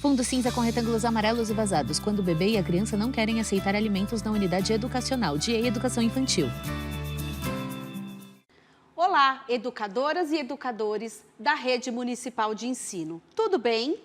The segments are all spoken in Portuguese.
Fundo cinza com retângulos amarelos e vazados, quando o bebê e a criança não querem aceitar alimentos na unidade educacional de educação infantil. Olá, educadoras e educadores da Rede Municipal de Ensino. Tudo bem?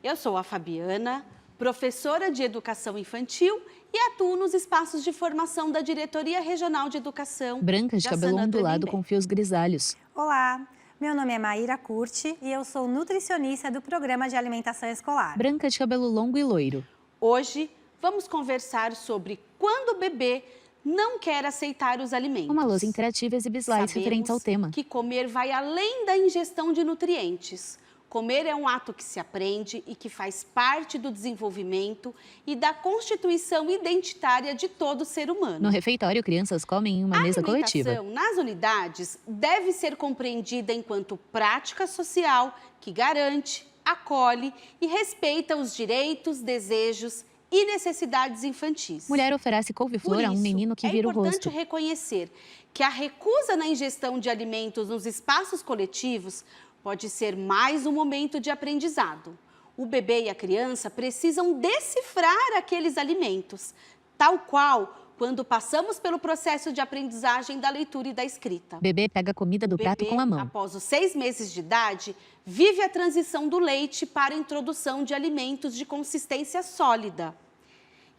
Eu sou a Fabiana, professora de Educação Infantil e atuo nos espaços de formação da Diretoria Regional de Educação. Branca de cabelo Jaçanã ondulado Tremembé. com fios grisalhos. Olá, meu nome é Maíra Curti e eu sou nutricionista do Programa de Alimentação Escolar. Branca de cabelo longo e loiro. Hoje vamos conversar sobre quando o bebê não quer aceitar os alimentos. Uma lousa interativa exibe slides referentes ao tema. Que comer vai além da ingestão de nutrientes. Comer é um ato que se aprende e que faz parte do desenvolvimento e da constituição identitária de todo ser humano. No refeitório, crianças comem em uma mesa coletiva. A alimentação nas unidades deve ser compreendida enquanto prática social que garante, acolhe e respeita os direitos, desejos e necessidades infantis. Mulher oferece couve-flor a um menino que vira o rosto. É importante reconhecer que a recusa na ingestão de alimentos nos espaços coletivos pode ser mais um momento de aprendizado. O bebê e a criança precisam decifrar aqueles alimentos, tal qual quando passamos pelo processo de aprendizagem da leitura e da escrita. Bebê pega comida do prato com a mão. Após os 6 meses de idade, vive a transição do leite para a introdução de alimentos de consistência sólida.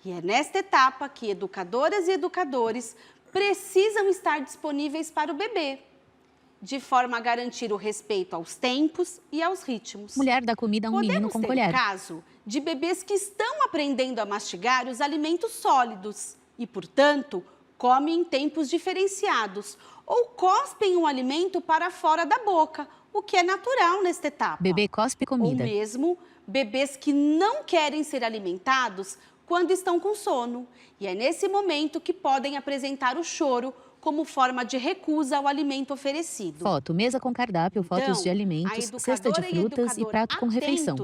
E é nesta etapa que educadoras e educadores precisam estar disponíveis para o bebê, de forma a garantir o respeito aos tempos e aos ritmos. Mulher dá comida a um menino com colher. Podemos ter o caso de bebês que estão aprendendo a mastigar os alimentos sólidos e, portanto, comem em tempos diferenciados ou cospem um alimento para fora da boca, o que é natural nesta etapa. Bebê cospe comida. Ou mesmo bebês que não querem ser alimentados quando estão com sono. E é nesse momento que podem apresentar o choro como forma de recusa ao alimento oferecido. Foto, mesa com cardápio, fotos de alimentos, cesta de frutas e prato com refeição.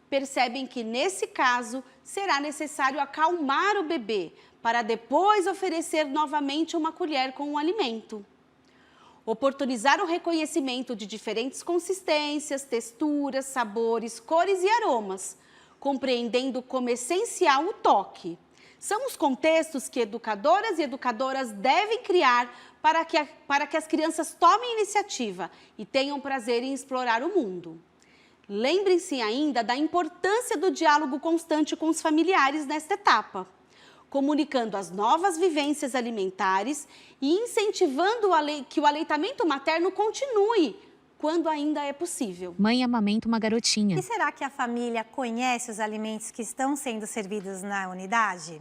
Percebem que, nesse caso, será necessário acalmar o bebê para depois oferecer novamente uma colher com o alimento. Oportunizar o reconhecimento de diferentes consistências, texturas, sabores, cores e aromas, compreendendo como essencial o toque. São os contextos que educadoras e educadoras devem criar para que as crianças tomem iniciativa e tenham prazer em explorar o mundo. Lembrem-se ainda da importância do diálogo constante com os familiares nesta etapa, comunicando as novas vivências alimentares e incentivando que o aleitamento materno continue quando ainda é possível. Mãe amamenta uma garotinha. E será que a família conhece os alimentos que estão sendo servidos na unidade?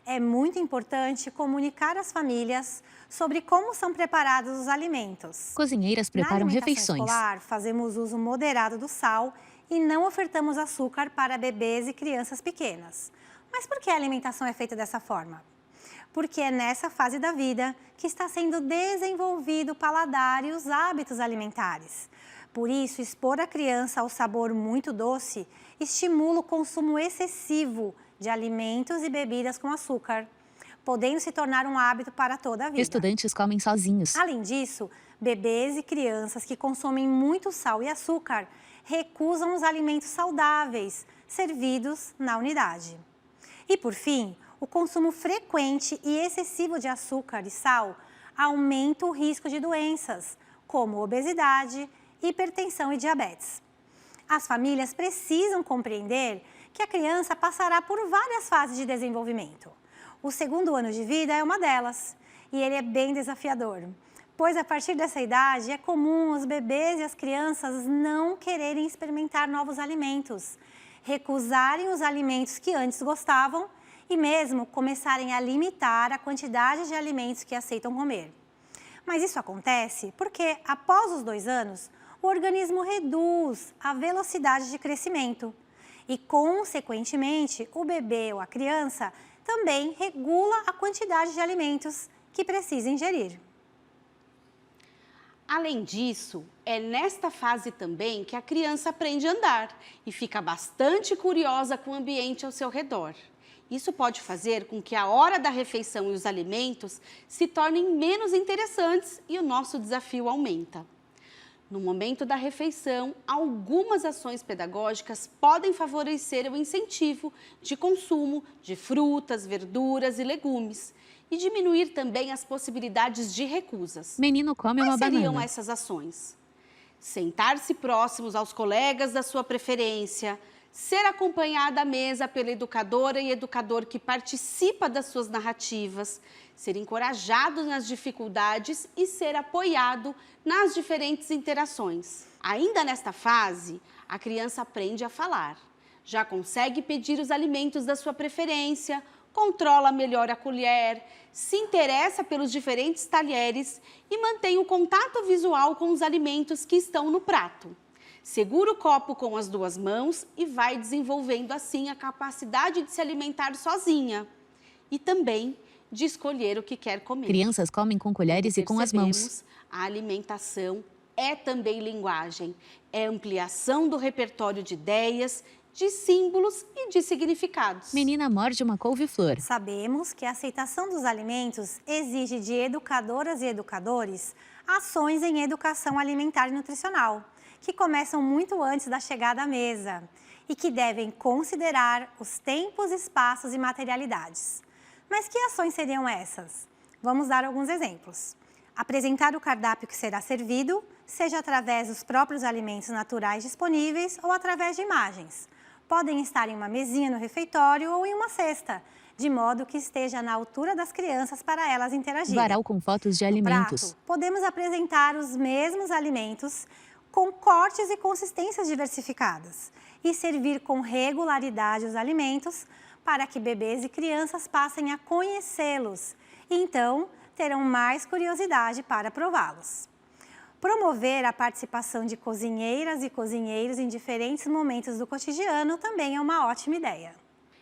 É muito importante comunicar às famílias sobre como são preparados os alimentos. Cozinheiras preparam refeições. Na alimentação escolar, fazemos uso moderado do sal e não ofertamos açúcar para bebês e crianças pequenas. Mas por que a alimentação é feita dessa forma? Porque é nessa fase da vida que está sendo desenvolvido o paladar e os hábitos alimentares. Por isso, expor a criança ao sabor muito doce estimula o consumo excessivo de alimentos e bebidas com açúcar, podendo se tornar um hábito para toda a vida. Estudantes comem sozinhos. Além disso, bebês e crianças que consomem muito sal e açúcar recusam os alimentos saudáveis servidos na unidade. E, por fim, o consumo frequente e excessivo de açúcar e sal aumenta o risco de doenças, como obesidade, hipertensão e diabetes. As famílias precisam compreender que a criança passará por várias fases de desenvolvimento. O segundo ano de vida é uma delas, e ele é bem desafiador, pois a partir dessa idade é comum os bebês e as crianças não quererem experimentar novos alimentos, recusarem os alimentos que antes gostavam e mesmo começarem a limitar a quantidade de alimentos que aceitam comer. Mas isso acontece porque, após os 2 anos, o organismo reduz a velocidade de crescimento e, consequentemente, o bebê ou a criança também regula a quantidade de alimentos que precisa ingerir. Além disso, é nesta fase também que a criança aprende a andar e fica bastante curiosa com o ambiente ao seu redor. Isso pode fazer com que a hora da refeição e os alimentos se tornem menos interessantes e o nosso desafio aumenta. No momento da refeição, algumas ações pedagógicas podem favorecer o incentivo de consumo de frutas, verduras e legumes e diminuir também as possibilidades de recusas. Menino come uma Quais seriam banana. essas ações? Sentar-se próximos aos colegas da sua preferência, ser acompanhada à mesa pela educadora e educador que participa das suas narrativas, ser encorajado nas dificuldades e ser apoiado nas diferentes interações. Ainda nesta fase, a criança aprende a falar, já consegue pedir os alimentos da sua preferência, controla melhor a colher, se interessa pelos diferentes talheres e mantém o contato visual com os alimentos que estão no prato. Segura o copo com as duas mãos e vai desenvolvendo assim a capacidade de se alimentar sozinha e também de escolher o que quer comer. Crianças comem com colheres e com as mãos. Percebemos, a alimentação é também linguagem, é ampliação do repertório de ideias, de símbolos e de significados. Menina morde uma couve-flor. Sabemos que a aceitação dos alimentos exige de educadoras e educadores ações em educação alimentar e nutricional, que começam muito antes da chegada à mesa e que devem considerar os tempos, espaços e materialidades. Mas que ações seriam essas? Vamos dar alguns exemplos. Apresentar o cardápio que será servido, seja através dos próprios alimentos naturais disponíveis ou através de imagens. Podem estar em uma mesinha no refeitório ou em uma cesta, de modo que esteja na altura das crianças para elas interagirem. Varal com fotos de alimentos. Prato, podemos apresentar os mesmos alimentos com cortes e consistências diversificadas e servir com regularidade os alimentos para que bebês e crianças passem a conhecê-los e então terão mais curiosidade para prová-los. Promover a participação de cozinheiras e cozinheiros em diferentes momentos do cotidiano também é uma ótima ideia.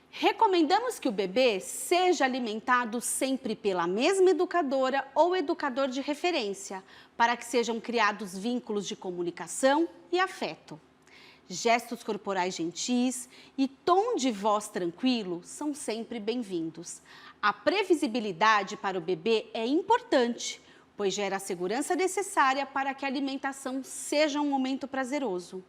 Recomendamos que o bebê seja alimentado sempre pela mesma educadora ou educador de referência, para que sejam criados vínculos de comunicação e afeto. Gestos corporais gentis e tom de voz tranquilo são sempre bem-vindos. A previsibilidade para o bebê é importante, pois gera a segurança necessária para que a alimentação seja um momento prazeroso.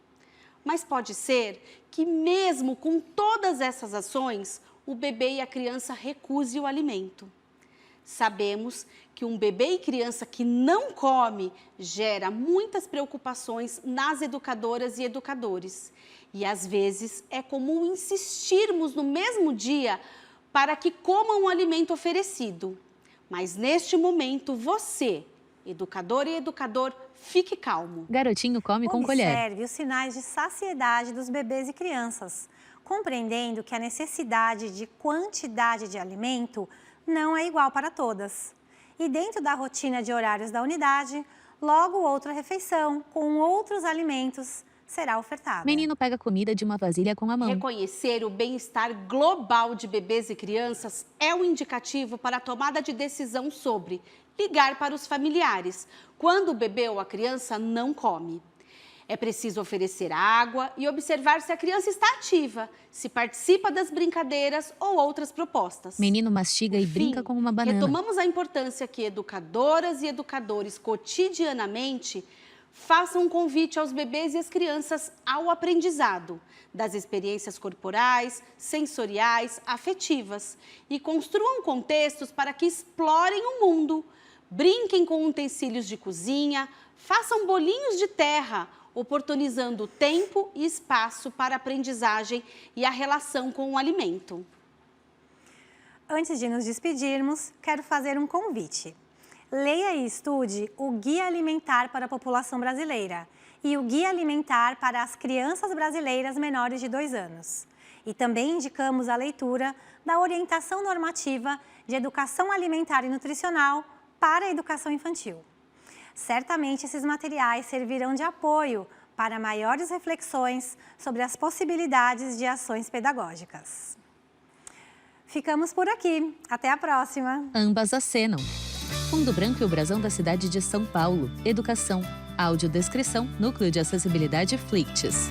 Mas pode ser que mesmo com todas essas ações, o bebê e a criança recusem o alimento. Sabemos que um bebê e criança que não come gera muitas preocupações nas educadoras e educadores. E às vezes é comum insistirmos no mesmo dia para que comam o alimento oferecido. Mas neste momento você, educadora e educador, fique calmo. Garotinho come com colher. Observe os sinais de saciedade dos bebês e crianças, compreendendo que a necessidade de quantidade de alimento não é igual para todas. E dentro da rotina de horários da unidade, logo outra refeição com outros alimentos será ofertada. Menino pega comida de uma vasilha com a mão. Reconhecer o bem-estar global de bebês e crianças é um indicativo para a tomada de decisão sobre ligar para os familiares, quando o bebê ou a criança não come. É preciso oferecer água e observar se a criança está ativa, se participa das brincadeiras ou outras propostas. Menino mastiga e brinca com uma banana. Retomamos a importância que educadoras e educadores cotidianamente façam um convite aos bebês e às crianças ao aprendizado das experiências corporais, sensoriais, afetivas e construam contextos para que explorem o mundo, brinquem com utensílios de cozinha, façam bolinhos de terra, oportunizando tempo e espaço para a aprendizagem e a relação com o alimento. Antes de nos despedirmos, quero fazer um convite. Leia e estude o Guia Alimentar para a População Brasileira e o Guia Alimentar para as Crianças Brasileiras Menores de 2 anos. E também indicamos a leitura da Orientação Normativa de Educação Alimentar e Nutricional para a Educação Infantil. Certamente esses materiais servirão de apoio para maiores reflexões sobre as possibilidades de ações pedagógicas. Ficamos por aqui. Até a próxima! Ambas acenam. Fundo branco e o brasão da cidade de São Paulo. Educação. Audiodescrição. Núcleo de Acessibilidade Flicts.